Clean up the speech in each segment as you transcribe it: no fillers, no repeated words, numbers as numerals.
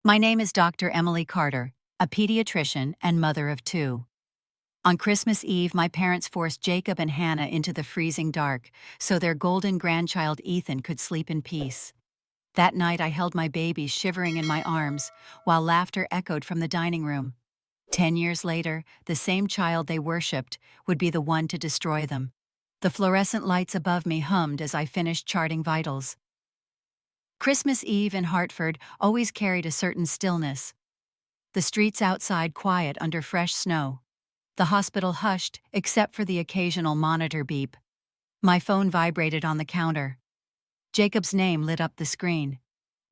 My name is Dr. Emily Carter, a pediatrician and mother of two. On Christmas Eve, my parents forced Jacob and Hannah into the freezing dark so their golden grandchild Ethan could sleep in peace. That night, I held my baby shivering in my arms while laughter echoed from the dining room. 10 years later, the same child they worshipped would be the one to destroy them. The fluorescent lights above me hummed as I finished charting vitals. Christmas Eve in Hartford always carried a certain stillness. The streets outside quiet under fresh snow. The hospital hushed, except for the occasional monitor beep. My phone vibrated on the counter. Jacob's name lit up the screen.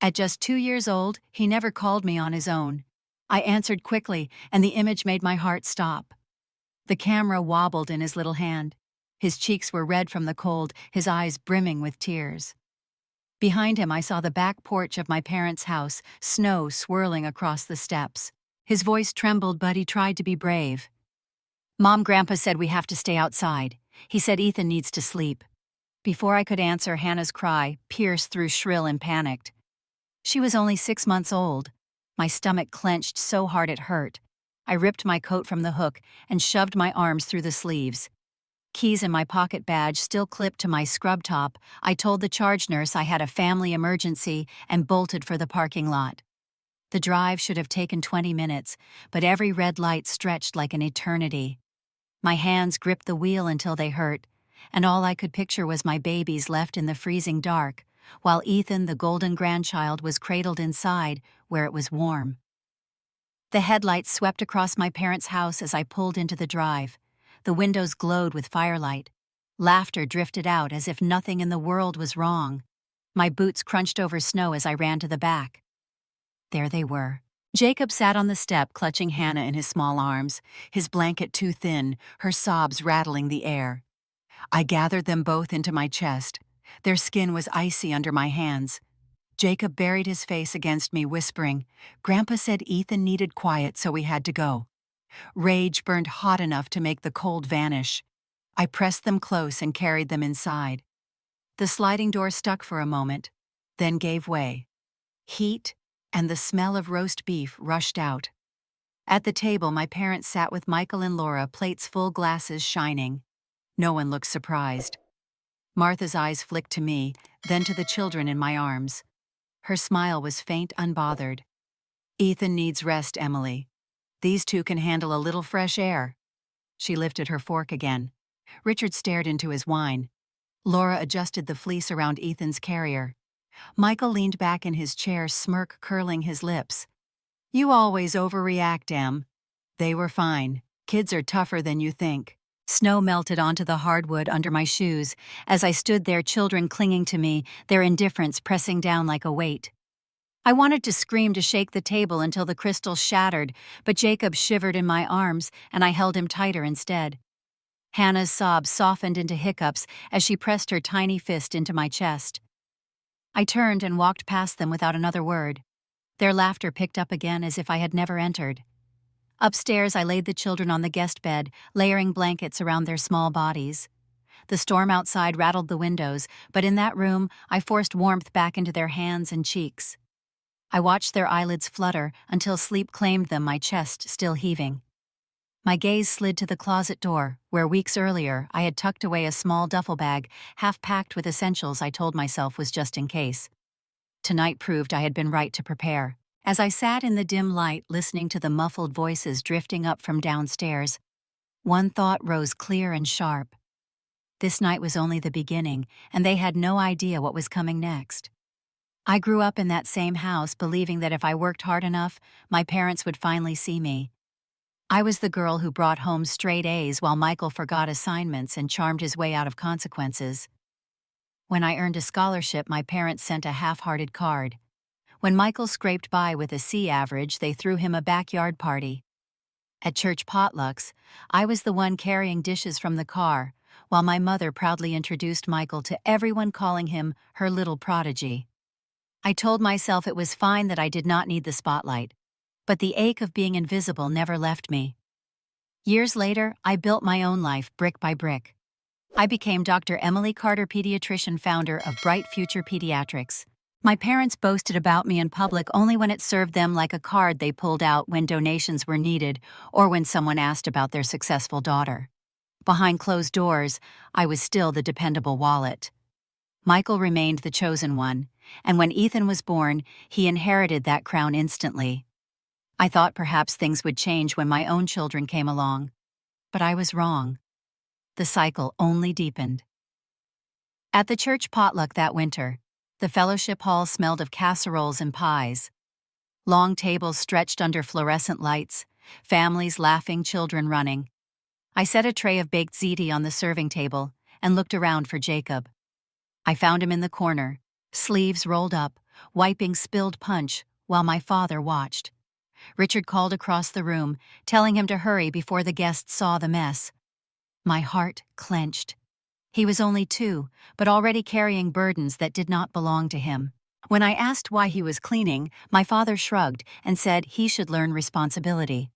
At just 2 years old, he never called me on his own. I answered quickly, and the image made my heart stop. The camera wobbled in his little hand. His cheeks were red from the cold, his eyes brimming with tears. Behind him, I saw the back porch of my parents' house, snow swirling across the steps. His voice trembled, but he tried to be brave. "Mom, Grandpa said we have to stay outside. He said Ethan needs to sleep." Before I could answer, Hannah's cry pierced through shrill and panicked. She was only 6 months old. My stomach clenched so hard it hurt. I ripped my coat from the hook and shoved my arms through the sleeves. Keys and my pocket badge still clipped to my scrub top, I told the charge nurse I had a family emergency and bolted for the parking lot. The drive should have taken 20 minutes, but every red light stretched like an eternity. My hands gripped the wheel until they hurt, and all I could picture was my babies left in the freezing dark, while Ethan, the golden grandchild, was cradled inside, where it was warm. The headlights swept across my parents' house as I pulled into the drive. The windows glowed with firelight. Laughter drifted out as if nothing in the world was wrong. My boots crunched over snow as I ran to the back. There they were. Jacob sat on the step, clutching Hannah in his small arms, his blanket too thin, her sobs rattling the air. I gathered them both into my chest. Their skin was icy under my hands. Jacob buried his face against me, whispering, "Grandpa said Ethan needed quiet, so we had to go." Rage burned hot enough to make the cold vanish. I pressed them close and carried them inside. The sliding door stuck for a moment, then gave way. Heat and the smell of roast beef rushed out. At the table, my parents sat with Michael and Laura, plates full, glasses shining. No one looked surprised. Martha's eyes flicked to me, then to the children in my arms. Her smile was faint, unbothered. "Ethan needs rest, Emily. These two can handle a little fresh air." She lifted her fork again. Richard stared into his wine. Laura adjusted the fleece around Ethan's carrier. Michael leaned back in his chair, smirk curling his lips. "You always overreact, Em." They were fine. Kids are tougher than you think. Snow melted onto the hardwood under my shoes as I stood there, children clinging to me, their indifference pressing down like a weight. I wanted to scream, to shake the table until the crystal shattered, but Jacob shivered in my arms, and I held him tighter instead. Hannah's sobs softened into hiccups as she pressed her tiny fist into my chest. I turned and walked past them without another word. Their laughter picked up again as if I had never entered. Upstairs, I laid the children on the guest bed, layering blankets around their small bodies. The storm outside rattled the windows, but in that room, I forced warmth back into their hands and cheeks. I watched their eyelids flutter until sleep claimed them, my chest still heaving. My gaze slid to the closet door, where weeks earlier I had tucked away a small duffel bag, half packed with essentials I told myself was just in case. Tonight proved I had been right to prepare. As I sat in the dim light, listening to the muffled voices drifting up from downstairs, one thought rose clear and sharp. This night was only the beginning, and they had no idea what was coming next. I grew up in that same house, believing that if I worked hard enough, my parents would finally see me. I was the girl who brought home straight A's while Michael forgot assignments and charmed his way out of consequences. When I earned a scholarship, my parents sent a half-hearted card. When Michael scraped by with a C average, they threw him a backyard party. At church potlucks, I was the one carrying dishes from the car, while my mother proudly introduced Michael to everyone, calling him her little prodigy. I told myself it was fine that I did not need the spotlight, but the ache of being invisible never left me. Years later, I built my own life brick by brick. I became Dr. Emily Carter, pediatrician, founder of Bright Future Pediatrics. My parents boasted about me in public only when it served them like a card they pulled out when donations were needed or when someone asked about their successful daughter. Behind closed doors, I was still the dependable wallet. Michael remained the chosen one, and when Ethan was born, he inherited that crown instantly. I thought perhaps things would change when my own children came along, but I was wrong. The cycle only deepened. At the church potluck that winter, the fellowship hall smelled of casseroles and pies. Long tables stretched under fluorescent lights, families laughing, children running. I set a tray of baked ziti on the serving table and looked around for Jacob. I found him in the corner, sleeves rolled up, wiping spilled punch while my father watched. Richard called across the room, telling him to hurry before the guests saw the mess. My heart clenched. He was only 2, but already carrying burdens that did not belong to him. When I asked why he was cleaning, my father shrugged and said he should learn responsibility.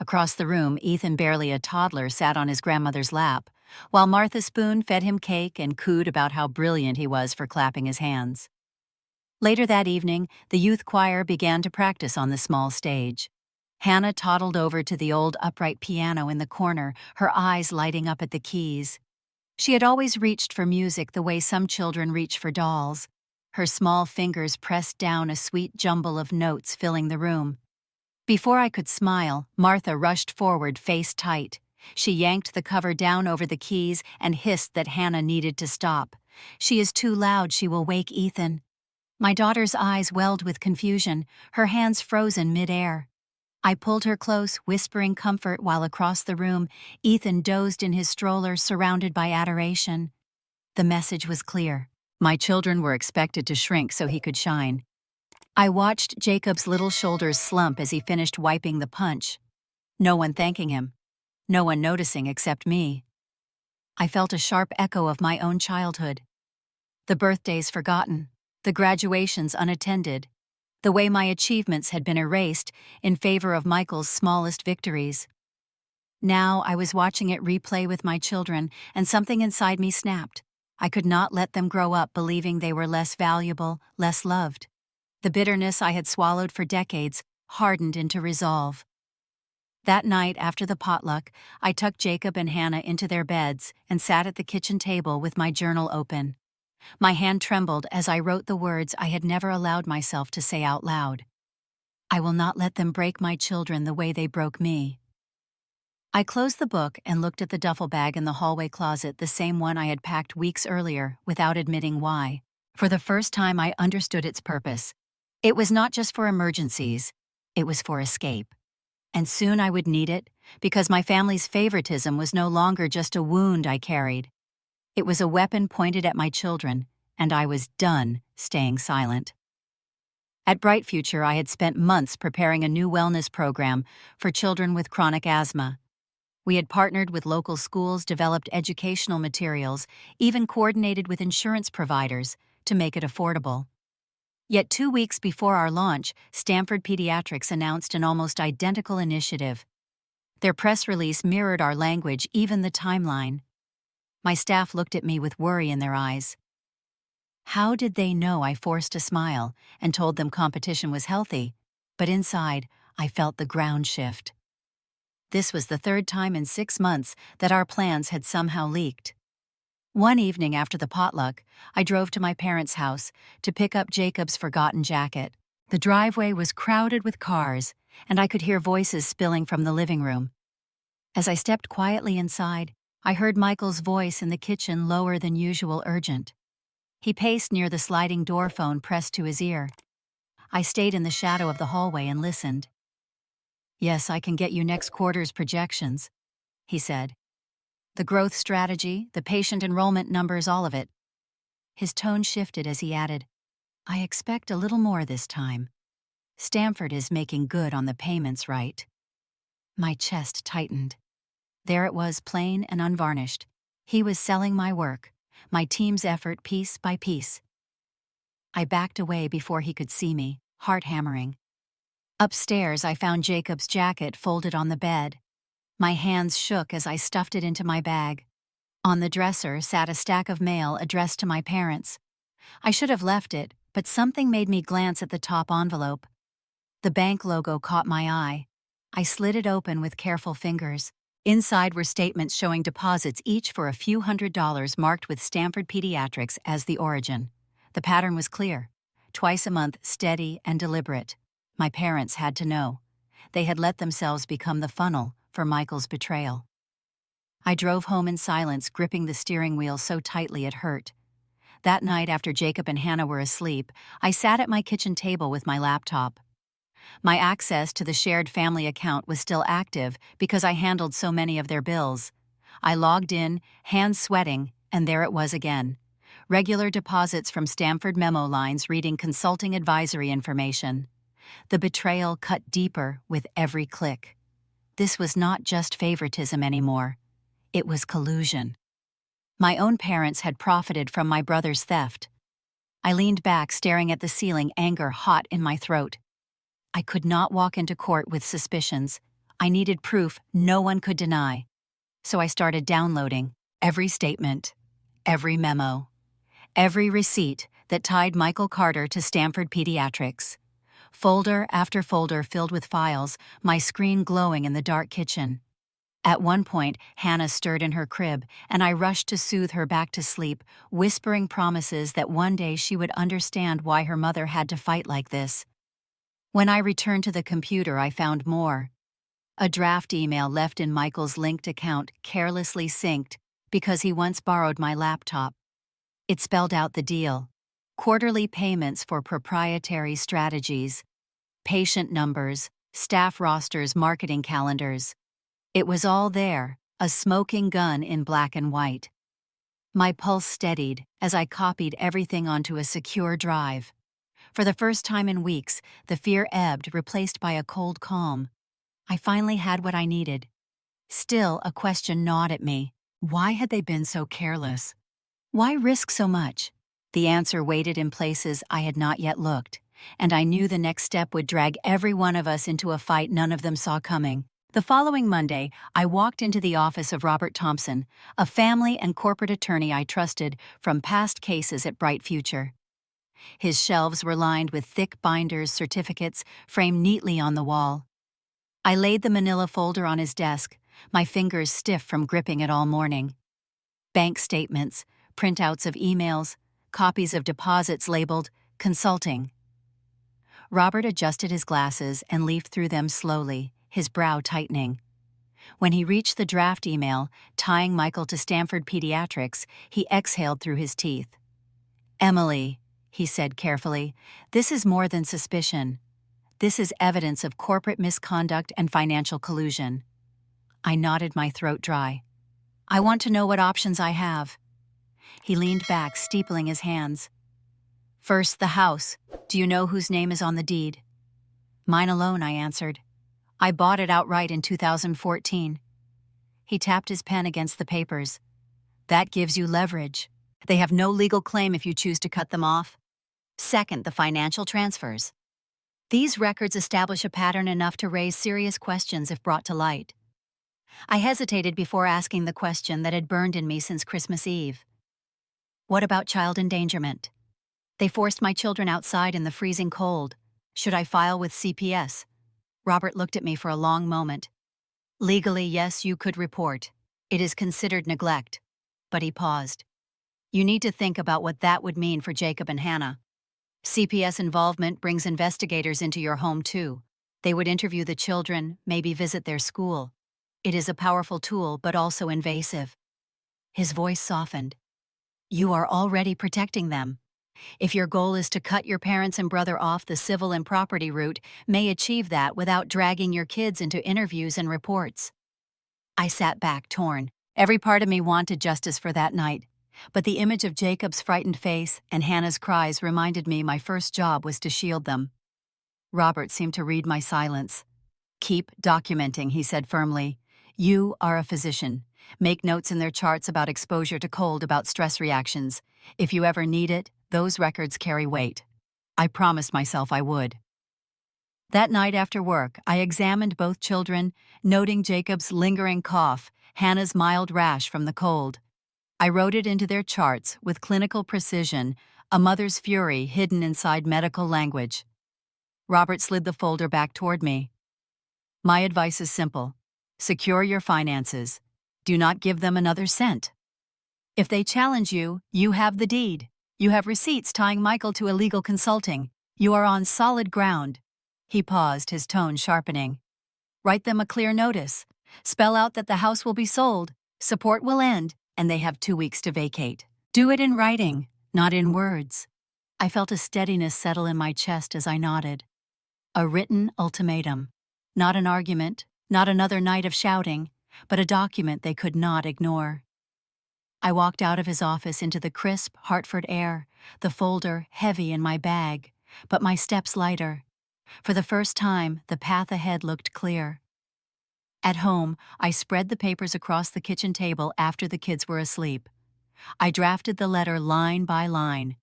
Across the room, Ethan, barely a toddler, sat on his grandmother's lap, while Martha Spoon fed him cake and cooed about how brilliant he was for clapping his hands. Later that evening, the youth choir began to practice on the small stage. Hannah toddled over to the old upright piano in the corner, her eyes lighting up at the keys. She had always reached for music the way some children reach for dolls. Her small fingers pressed down a sweet jumble of notes filling the room. Before I could smile, Martha rushed forward, face tight. She yanked the cover down over the keys and hissed that Hannah needed to stop. "She is too loud, she will wake Ethan." My daughter's eyes welled with confusion, her hands frozen mid-air. I pulled her close, whispering comfort while across the room, Ethan dozed in his stroller, surrounded by adoration. The message was clear. My children were expected to shrink so he could shine. I watched Jacob's little shoulders slump as he finished wiping the punch. No one thanking him. No one noticing except me. I felt a sharp echo of my own childhood. The birthdays forgotten, the graduations unattended, the way my achievements had been erased in favor of Michael's smallest victories. Now I was watching it replay with my children, and something inside me snapped. I could not let them grow up believing they were less valuable, less loved. The bitterness I had swallowed for decades hardened into resolve. That night after the potluck, I tucked Jacob and Hannah into their beds and sat at the kitchen table with my journal open. My hand trembled as I wrote the words I had never allowed myself to say out loud. I will not let them break my children the way they broke me. I closed the book and looked at the duffel bag in the hallway closet, the same one I had packed weeks earlier, without admitting why. For the first time, I understood its purpose. It was not just for emergencies, it was for escape. And soon I would need it, because my family's favoritism was no longer just a wound I carried. It was a weapon pointed at my children, and I was done staying silent. At Bright Future, I had spent months preparing a new wellness program for children with chronic asthma. We had partnered with local schools, developed educational materials, even coordinated with insurance providers to make it affordable. Yet 2 weeks before our launch, Stanford Pediatrics announced an almost identical initiative. Their press release mirrored our language, even the timeline. My staff looked at me with worry in their eyes. How did they know? I forced a smile and told them competition was healthy, but inside, I felt the ground shift. This was the 3rd time in 6 months that our plans had somehow leaked. One evening after the potluck, I drove to my parents' house to pick up Jacob's forgotten jacket. The driveway was crowded with cars, and I could hear voices spilling from the living room. As I stepped quietly inside, I heard Michael's voice in the kitchen, lower than usual, urgent. He paced near the sliding door, phone pressed to his ear. I stayed in the shadow of the hallway and listened. "Yes, I can get you next quarter's projections," he said. "The growth strategy, the patient enrollment numbers, all of it." His tone shifted as he added, "I expect a little more this time. Stanford is making good on the payments, right?" My chest tightened. There it was, plain and unvarnished. He was selling my work, my team's effort, piece by piece. I backed away before he could see me, heart hammering. Upstairs, I found Jacob's jacket folded on the bed. My hands shook as I stuffed it into my bag. On the dresser sat a stack of mail addressed to my parents. I should have left it, but something made me glance at the top envelope. The bank logo caught my eye. I slid it open with careful fingers. Inside were statements showing deposits each for a few $100s marked with Stanford Pediatrics as the origin. The pattern was clear. Twice a month, steady and deliberate. My parents had to know. They had let themselves become the funnel for Michael's betrayal. I drove home in silence, gripping the steering wheel so tightly it hurt. That night, after Jacob and Hannah were asleep, I sat at my kitchen table with my laptop. My access to the shared family account was still active because I handled so many of their bills. I logged in, hands sweating, and there it was again. Regular deposits from Stanford memo lines reading consulting advisory information. The betrayal cut deeper with every click. This was not just favoritism anymore. It was collusion. My own parents had profited from my brother's theft. I leaned back, staring at the ceiling, anger hot in my throat. I could not walk into court with suspicions. I needed proof no one could deny. So I started downloading every statement, every memo, every receipt that tied Michael Carter to Stanford Pediatrics. Folder after folder filled with files, my screen glowing in the dark kitchen. At one point, Hannah stirred in her crib, and I rushed to soothe her back to sleep, whispering promises that one day she would understand why her mother had to fight like this. When I returned to the computer, I found more. A draft email left in Michael's linked account, carelessly synced, because he once borrowed my laptop. It spelled out the deal. Quarterly payments for proprietary strategies, patient numbers, staff rosters, marketing calendars. It was all there, a smoking gun in black and white. My pulse steadied as I copied everything onto a secure drive. For the first time in weeks, the fear ebbed, replaced by a cold calm. I finally had what I needed. Still, a question gnawed at me. Why had they been so careless? Why risk so much? The answer waited in places I had not yet looked, and I knew the next step would drag every one of us into a fight none of them saw coming. The following Monday, I walked into the office of Robert Thompson, a family and corporate attorney I trusted from past cases at Bright Future. His shelves were lined with thick binders, certificates framed neatly on the wall. I laid the manila folder on his desk, my fingers stiff from gripping it all morning. Bank statements, printouts of emails, copies of deposits labeled consulting. Robert adjusted his glasses and leafed through them slowly, his brow tightening. When he reached the draft email tying Michael to Stanford Pediatrics, he exhaled through his teeth. "Emily," he said carefully, "this is more than suspicion. This is evidence of corporate misconduct and financial collusion." I nodded, my throat dry. "I want to know what options I have." He leaned back, steepling his hands. "First, the house. Do you know whose name is on the deed?" "Mine alone," I answered. "I bought it outright in 2014. He tapped his pen against the papers. "That gives you leverage. They have no legal claim if you choose to cut them off. Second, the financial transfers. These records establish a pattern enough to raise serious questions if brought to light." I hesitated before asking the question that had burned in me since Christmas Eve. "What about child endangerment? They forced my children outside in the freezing cold. Should I file with CPS?" Robert looked at me for a long moment. "Legally, yes, you could report. It is considered neglect." But he paused. "You need to think about what that would mean for Jacob and Hannah. CPS involvement brings investigators into your home too. They would interview the children, maybe visit their school. It is a powerful tool, but also invasive." His voice softened. "You are already protecting them. If your goal is to cut your parents and brother off the civil and property route, may achieve that without dragging your kids into interviews and reports." I sat back, torn. Every part of me wanted justice for that night. But the image of Jacob's frightened face and Hannah's cries reminded me my first job was to shield them. Robert seemed to read my silence. "Keep documenting," he said firmly. "You are a physician. Make notes in their charts about exposure to cold, about stress reactions. If you ever need it, those records carry weight." I promised myself I would. That night after work, I examined both children, noting Jacob's lingering cough, Hannah's mild rash from the cold. I wrote it into their charts with clinical precision, a mother's fury hidden inside medical language. Robert slid the folder back toward me. My advice is simple. Secure your finances. Do not give them another cent. If they challenge you, you have the deed. You have receipts tying Michael to illegal consulting. You are on solid ground. He paused, his tone sharpening. Write them a clear notice. Spell out that the house will be sold, support will end, and they have 2 weeks to vacate. Do it in writing, not in words. I felt a steadiness settle in my chest as I nodded. A written ultimatum. Not an argument, not another night of shouting, but a document they could not ignore. I walked out of his office into the crisp Hartford air, the folder heavy in my bag, but my steps lighter. For the first time, the path ahead looked clear. At home, I spread the papers across the kitchen table after the kids were asleep. I drafted the letter line by line.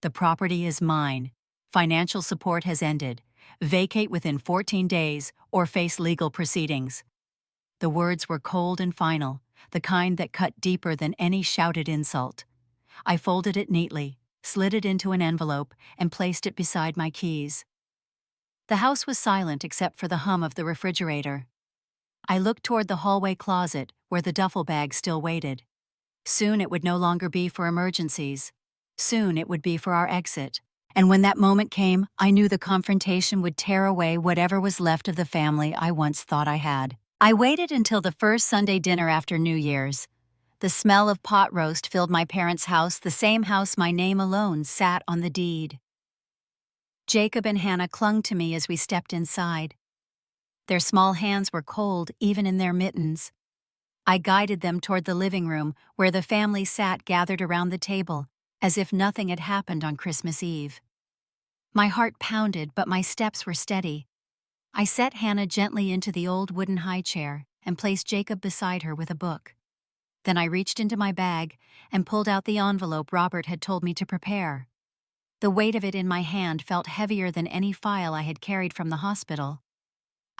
The property is mine. Financial support has ended. Vacate within 14 days or face legal proceedings. The words were cold and final, the kind that cut deeper than any shouted insult. I folded it neatly, slid it into an envelope, and placed it beside my keys. The house was silent except for the hum of the refrigerator. I looked toward the hallway closet where the duffel bag still waited. Soon it would no longer be for emergencies. Soon it would be for our exit. And when that moment came, I knew the confrontation would tear away whatever was left of the family I once thought I had. I waited until the first Sunday dinner after New Year's. The smell of pot roast filled my parents' house, the same house my name alone sat on the deed. Jacob and Hannah clung to me as we stepped inside. Their small hands were cold even in their mittens. I guided them toward the living room where the family sat gathered around the table, as if nothing had happened on Christmas Eve. My heart pounded, but my steps were steady. I set Hannah gently into the old wooden high chair and placed Jacob beside her with a book. Then I reached into my bag and pulled out the envelope Robert had told me to prepare. The weight of it in my hand felt heavier than any file I had carried from the hospital.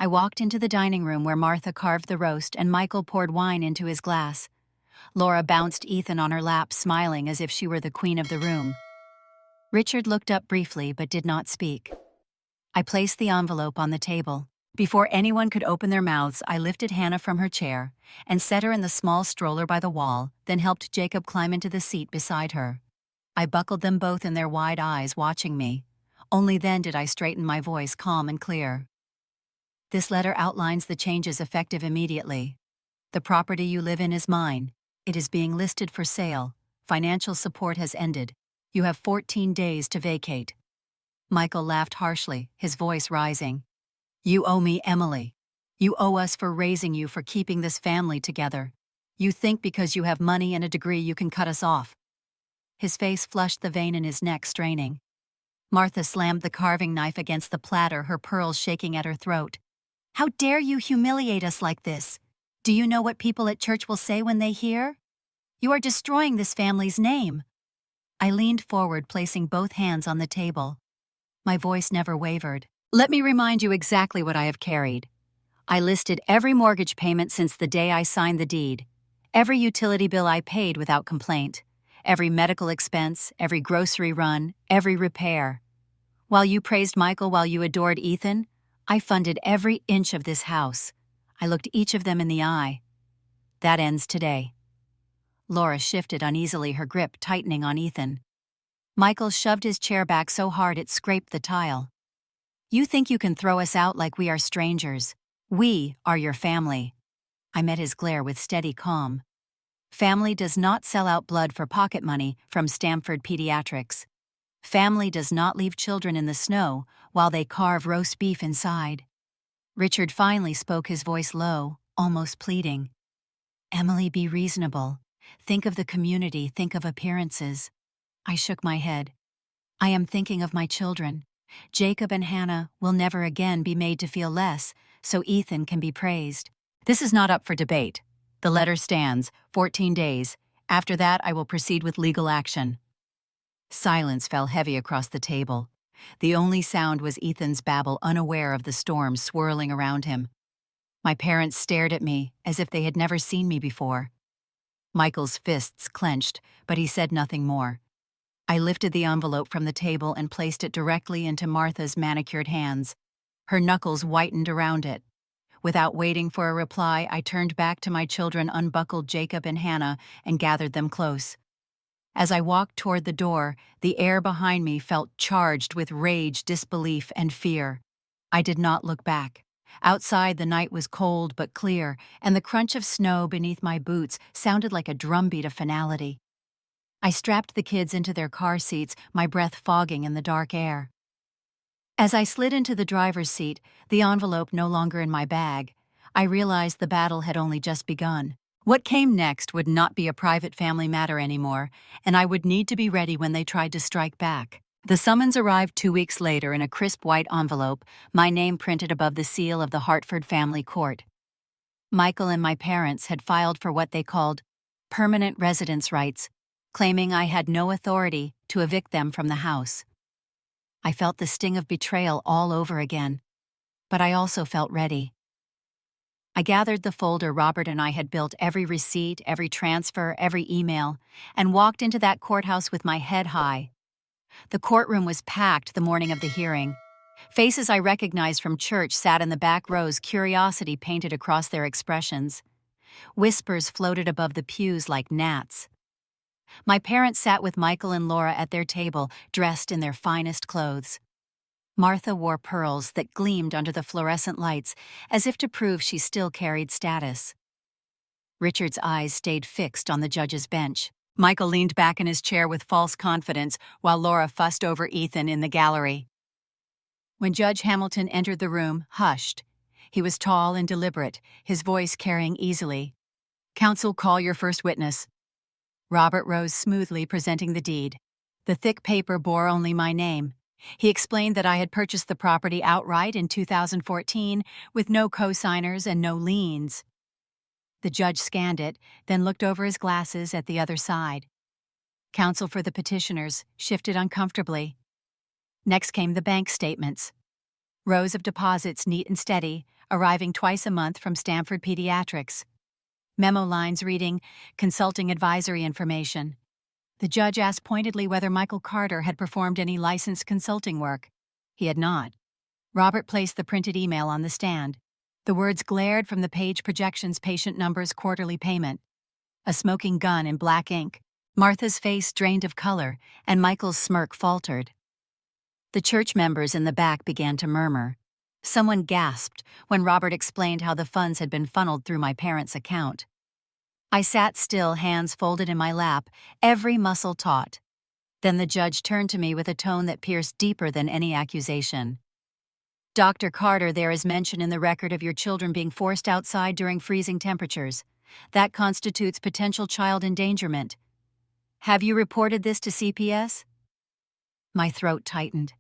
I walked into the dining room where Martha carved the roast and Michael poured wine into his glass. Laura bounced Ethan on her lap, smiling as if she were the queen of the room. Richard looked up briefly but did not speak. I placed the envelope on the table. Before anyone could open their mouths, I lifted Hannah from her chair and set her in the small stroller by the wall, then helped Jacob climb into the seat beside her. I buckled them both in their wide eyes, watching me. Only then did I straighten my voice, calm and clear. This letter outlines the changes effective immediately. The property you live in is mine. It is being listed for sale. Financial support has ended. You have 14 days to vacate. Michael laughed harshly, his voice rising. You owe me, Emily. You owe us for raising you, for keeping this family together. You think because you have money and a degree you can cut us off. His face flushed, the vein in his neck straining. Martha slammed the carving knife against the platter, her pearls shaking at her throat. How dare you humiliate us like this? Do you know what people at church will say when they hear? You are destroying this family's name. I leaned forward, placing both hands on the table. My voice never wavered. Let me remind you exactly what I have carried. I listed every mortgage payment since the day I signed the deed, every utility bill I paid without complaint, every medical expense, every grocery run, every repair. While you praised Michael, while you adored Ethan, I funded every inch of this house. I looked each of them in the eye. That ends today. Laura shifted uneasily, her grip tightening on Ethan. Michael shoved his chair back so hard it scraped the tile. You think you can throw us out like we are strangers. We are your family. I met his glare with steady calm. Family does not sell out blood for pocket money from Stanford Pediatrics. Family does not leave children in the snow while they carve roast beef inside. Richard finally spoke, his voice low, almost pleading. Emily, be reasonable. Think of the community, think of appearances. I shook my head. I am thinking of my children. Jacob and Hannah will never again be made to feel less, so Ethan can be praised. This is not up for debate. The letter stands, 14 days. After that, I will proceed with legal action. Silence fell heavy across the table. The only sound was Ethan's babble, unaware of the storm swirling around him. My parents stared at me as if they had never seen me before. Michael's fists clenched, but he said nothing more. I lifted the envelope from the table and placed it directly into Martha's manicured hands. Her knuckles whitened around it. Without waiting for a reply, I turned back to my children, unbuckled Jacob and Hannah, and gathered them close. As I walked toward the door, the air behind me felt charged with rage, disbelief, and fear. I did not look back. Outside, the night was cold but clear, and the crunch of snow beneath my boots sounded like a drumbeat of finality. I strapped the kids into their car seats, my breath fogging in the dark air. As I slid into the driver's seat, the envelope no longer in my bag, I realized the battle had only just begun. What came next would not be a private family matter anymore, and I would need to be ready when they tried to strike back. The summons arrived 2 weeks later in a crisp white envelope, my name printed above the seal of the Hartford family court. Michael and my parents had filed for what they called permanent residence rights, claiming I had no authority to evict them from the house. I felt the sting of betrayal all over again, but I also felt ready. I gathered the folder Robert and I had built, every receipt, every transfer, every email, and walked into that courthouse with my head high. The courtroom was packed the morning of the hearing. Faces I recognized from church sat in the back rows, curiosity painted across their expressions. Whispers floated above the pews like gnats. My parents sat with Michael and Laura at their table, dressed in their finest clothes. Martha wore pearls that gleamed under the fluorescent lights, as if to prove she still carried status. Richard's eyes stayed fixed on the judge's bench. Michael leaned back in his chair with false confidence, while Laura fussed over Ethan in the gallery. When Judge Hamilton entered the room, hushed, he was tall and deliberate, his voice carrying easily. "Counsel, call your first witness." Robert rose smoothly, presenting the deed. The thick paper bore only my name. He explained that I had purchased the property outright in 2014, with no co-signers and no liens. The judge scanned it, then looked over his glasses at the other side. Counsel for the petitioners shifted uncomfortably. Next came the bank statements. Rows of deposits, neat and steady, arriving twice a month from Stanford Pediatrics. Memo lines reading, "Consulting advisory information." The judge asked pointedly whether Michael Carter had performed any licensed consulting work. He had not. Robert placed the printed email on the stand. The words glared from the page projections: patient numbers, quarterly payment. A smoking gun in black ink. Martha's face drained of color, and Michael's smirk faltered. The church members in the back began to murmur. Someone gasped when Robert explained how the funds had been funneled through my parents' account. I sat still, hands folded in my lap, every muscle taut. Then the judge turned to me with a tone that pierced deeper than any accusation. "Dr. Carter, there is mention in the record of your children being forced outside during freezing temperatures. That constitutes potential child endangerment. Have you reported this to CPS?" My throat tightened.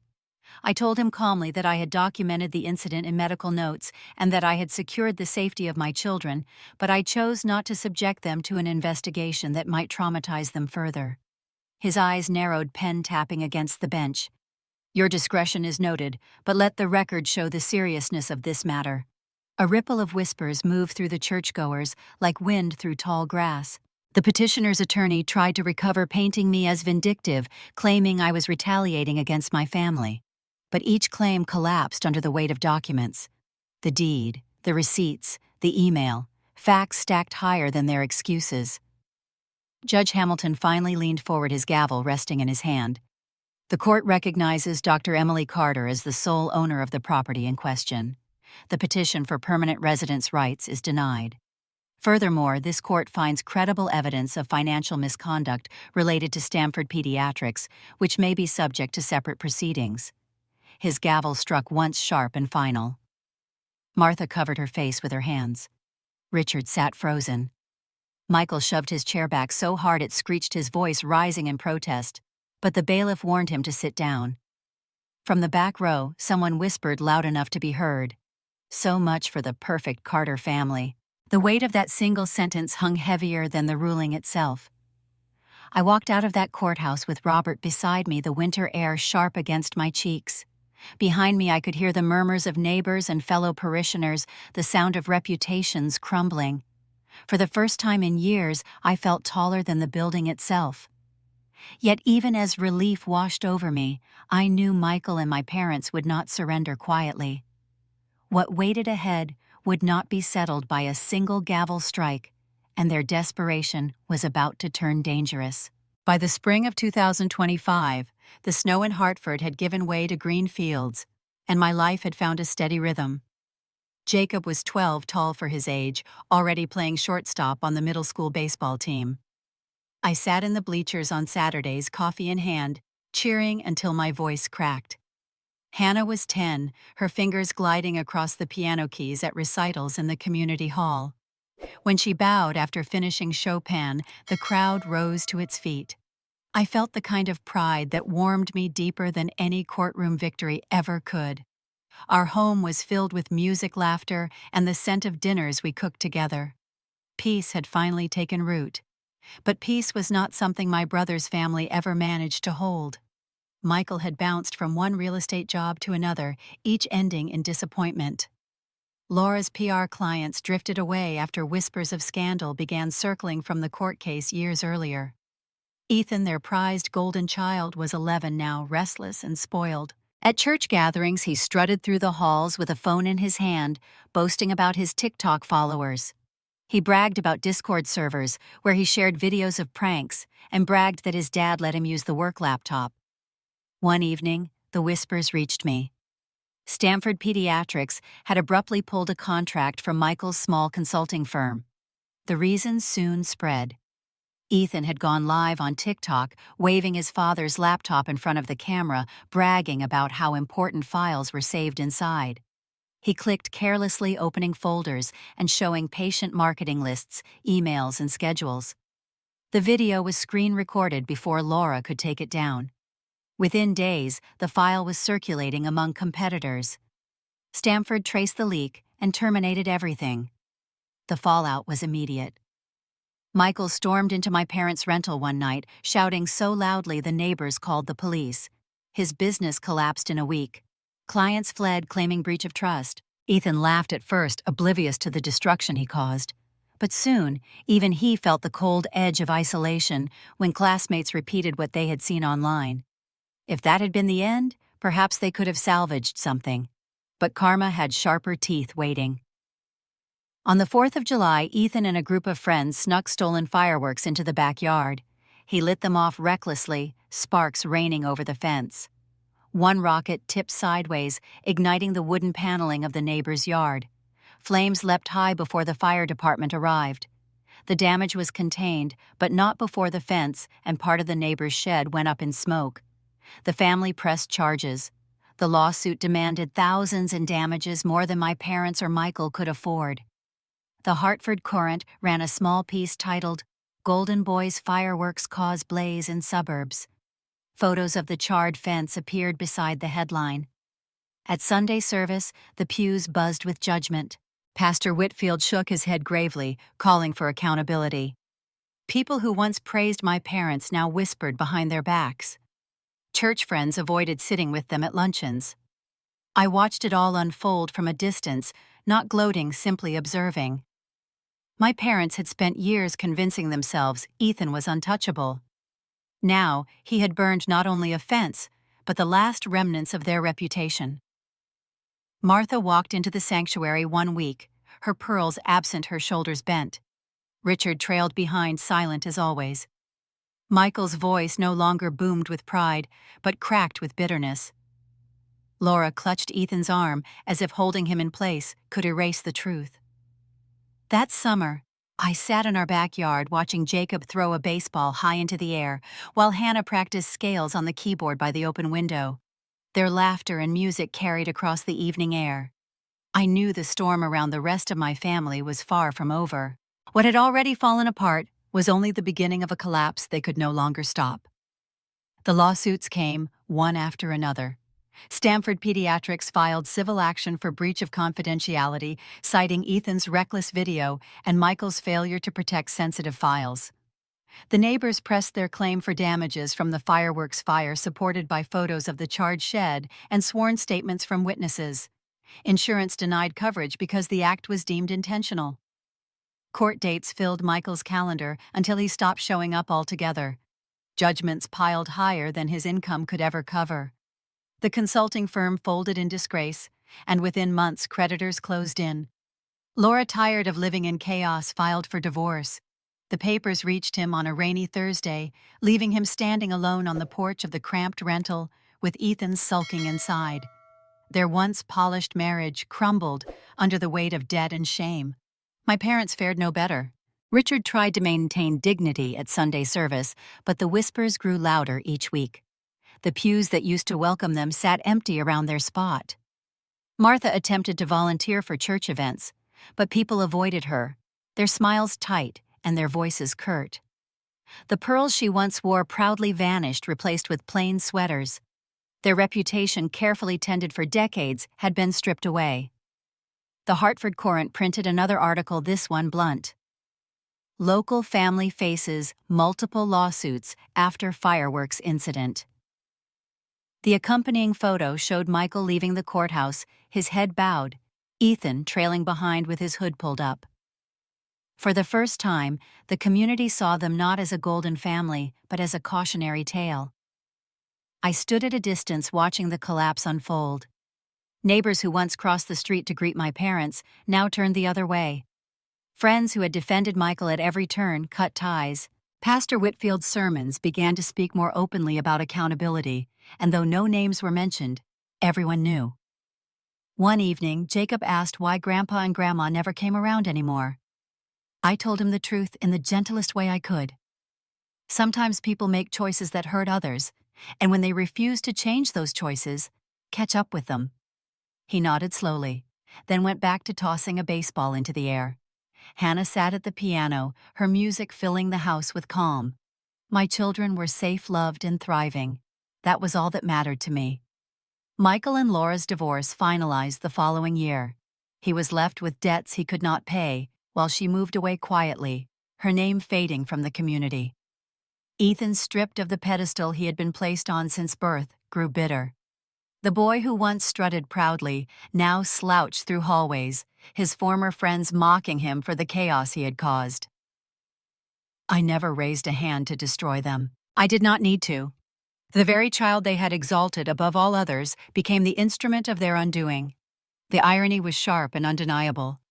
I told him calmly that I had documented the incident in medical notes and that I had secured the safety of my children, but I chose not to subject them to an investigation that might traumatize them further. His eyes narrowed, pen tapping against the bench. "Your discretion is noted, but let the record show the seriousness of this matter." A ripple of whispers moved through the churchgoers like wind through tall grass. The petitioner's attorney tried to recover, painting me as vindictive, claiming I was retaliating against my family. But each claim collapsed under the weight of documents. The deed, the receipts, the email, facts stacked higher than their excuses. Judge Hamilton finally leaned forward, his gavel resting in his hand. "The court recognizes Dr. Emily Carter as the sole owner of the property in question. The petition for permanent residence rights is denied. Furthermore, this court finds credible evidence of financial misconduct related to Stanford Pediatrics, which may be subject to separate proceedings." His gavel struck once sharp and final. Martha covered her face with her hands. Richard sat frozen. Michael shoved his chair back so hard it screeched, his voice rising in protest, but the bailiff warned him to sit down. From the back row, someone whispered loud enough to be heard, "So much for the perfect Carter family." The weight of that single sentence hung heavier than the ruling itself. I walked out of that courthouse with Robert beside me, the winter air sharp against my cheeks. Behind me I could hear the murmurs of neighbors and fellow parishioners, the sound of reputations crumbling. For the first time in years, I felt taller than the building itself. Yet even as relief washed over me, I knew Michael and my parents would not surrender quietly. What waited ahead would not be settled by a single gavel strike, and their desperation was about to turn dangerous. By the spring of 2025, the snow in Hartford had given way to green fields, and my life had found a steady rhythm. Jacob was 12 tall for his age, already playing shortstop on the middle school baseball team. I sat in the bleachers on Saturdays, coffee in hand, cheering until my voice cracked. Hannah was 10, her fingers gliding across the piano keys at recitals in the community hall. When she bowed after finishing Chopin, the crowd rose to its feet. I felt the kind of pride that warmed me deeper than any courtroom victory ever could. Our home was filled with music, laughter, and the scent of dinners we cooked together. Peace had finally taken root. But peace was not something my brother's family ever managed to hold. Michael had bounced from one real estate job to another, each ending in disappointment. Laura's PR clients drifted away after whispers of scandal began circling from the court case years earlier. Ethan, their prized golden child, was 11 now, restless and spoiled. At church gatherings, he strutted through the halls with a phone in his hand, boasting about his TikTok followers. He bragged about Discord servers, where he shared videos of pranks, and bragged that his dad let him use the work laptop. One evening, the whispers reached me. Stanford Pediatrics had abruptly pulled a contract from Michael's small consulting firm. The reasons soon spread. Ethan had gone live on TikTok, waving his father's laptop in front of the camera, bragging about how important files were saved inside. He clicked carelessly, opening folders and showing patient marketing lists, emails, and schedules. The video was screen-recorded before Laura could take it down. Within days, the file was circulating among competitors. Stanford traced the leak and terminated everything. The fallout was immediate. Michael stormed into my parents' rental one night, shouting so loudly the neighbors called the police. His business collapsed in a week. Clients fled, claiming breach of trust. Ethan laughed at first, oblivious to the destruction he caused. But soon, even he felt the cold edge of isolation when classmates repeated what they had seen online. If that had been the end, perhaps they could have salvaged something. But karma had sharper teeth waiting. On the 4th of July, Ethan and a group of friends snuck stolen fireworks into the backyard. He lit them off recklessly, sparks raining over the fence. One rocket tipped sideways, igniting the wooden paneling of the neighbor's yard. Flames leapt high before the fire department arrived. The damage was contained, but not before the fence and part of the neighbor's shed went up in smoke. The family pressed charges. The lawsuit demanded thousands in damages, more than my parents or Michael could afford. The Hartford Courant ran a small piece titled, "Golden Boys Fireworks Cause Blaze in Suburbs." Photos of the charred fence appeared beside the headline. At Sunday service, the pews buzzed with judgment. Pastor Whitfield shook his head gravely, calling for accountability. People who once praised my parents now whispered behind their backs. Church friends avoided sitting with them at luncheons. I watched it all unfold from a distance, not gloating, simply observing. My parents had spent years convincing themselves Ethan was untouchable. Now, he had burned not only a fence, but the last remnants of their reputation. Martha walked into the sanctuary one week, her pearls absent, her shoulders bent. Richard trailed behind, silent as always. Michael's voice no longer boomed with pride, but cracked with bitterness. Laura clutched Ethan's arm as if holding him in place could erase the truth. That summer, I sat in our backyard watching Jacob throw a baseball high into the air while Hannah practiced scales on the keyboard by the open window. Their laughter and music carried across the evening air. I knew the storm around the rest of my family was far from over. What had already fallen apart was only the beginning of a collapse they could no longer stop. The lawsuits came, one after another. Stanford Pediatrics filed civil action for breach of confidentiality, citing Ethan's reckless video and Michael's failure to protect sensitive files. The neighbors pressed their claim for damages from the fireworks fire, supported by photos of the charred shed and sworn statements from witnesses. Insurance denied coverage because the act was deemed intentional. Court dates filled Michael's calendar until he stopped showing up altogether. judgments piled higher than his income could ever cover. The consulting firm folded in disgrace, and within months creditors closed in. Laura, tired of living in chaos, filed for divorce. The papers reached him on a rainy Thursday, leaving him standing alone on the porch of the cramped rental, with Ethan sulking inside. Their once polished marriage crumbled under the weight of debt and shame. My parents fared no better. Richard tried to maintain dignity at Sunday service, but the whispers grew louder each week. The pews that used to welcome them sat empty around their spot. Martha attempted to volunteer for church events, but people avoided her, their smiles tight and their voices curt. The pearls she once wore proudly vanished, replaced with plain sweaters. Their reputation, carefully tended for decades, had been stripped away. The Hartford Courant printed another article, this one blunt. Local family faces multiple lawsuits after fireworks incident. The accompanying photo showed Michael leaving the courthouse, his head bowed, Ethan trailing behind with his hood pulled up. For the first time, the community saw them not as a golden family, but as a cautionary tale. I stood at a distance watching the collapse unfold. Neighbors who once crossed the street to greet my parents now turned the other way. Friends who had defended Michael at every turn cut ties. Pastor Whitfield's sermons began to speak more openly about accountability, and though no names were mentioned, everyone knew. One evening, Jacob asked why Grandpa and Grandma never came around anymore. I told him the truth in the gentlest way I could. Sometimes people make choices that hurt others, and when they refuse to change those choices, catch up with them. He nodded slowly, then went back to tossing a baseball into the air. Hannah sat at the piano, her music filling the house with calm. My children were safe, loved, and thriving. That was all that mattered to me. Michael and Laura's divorce finalized the following year. He was left with debts he could not pay, while she moved away quietly, her name fading from the community. Ethan, stripped of the pedestal he had been placed on since birth, grew bitter. The boy who once strutted proudly now slouched through hallways, his former friends mocking him for the chaos he had caused. I never raised a hand to destroy them. I did not need to. The very child they had exalted above all others became the instrument of their undoing. The irony was sharp and undeniable.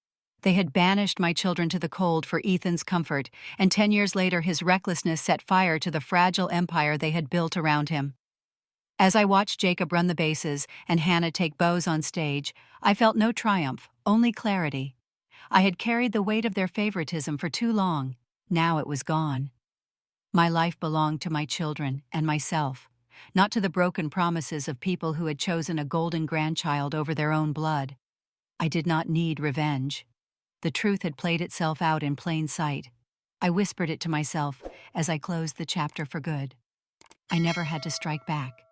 They had banished my children to the cold for Ethan's comfort, and 10 years later his recklessness set fire to the fragile empire they had built around him. As I watched Jacob run the bases and Hannah take bows on stage, I felt no triumph, only clarity. I had carried the weight of their favoritism for too long. Now it was gone. My life belonged to my children and myself, not to the broken promises of people who had chosen a golden grandchild over their own blood. I did not need revenge. The truth had played itself out in plain sight. I whispered it to myself as I closed the chapter for good. I never had to strike back.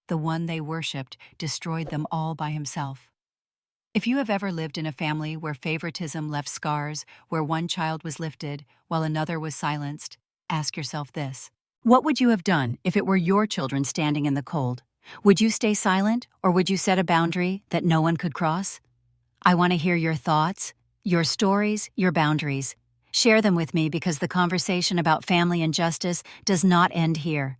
The one they worshipped destroyed them all by himself. If you have ever lived in a family where favoritism left scars, where one child was lifted while another was silenced, ask yourself this. What would you have done if it were your children standing in the cold? Would you stay silent, or would you set a boundary that no one could cross? I want to hear your thoughts, your stories, your boundaries. Share them with me, because the conversation about family and justice does not end here.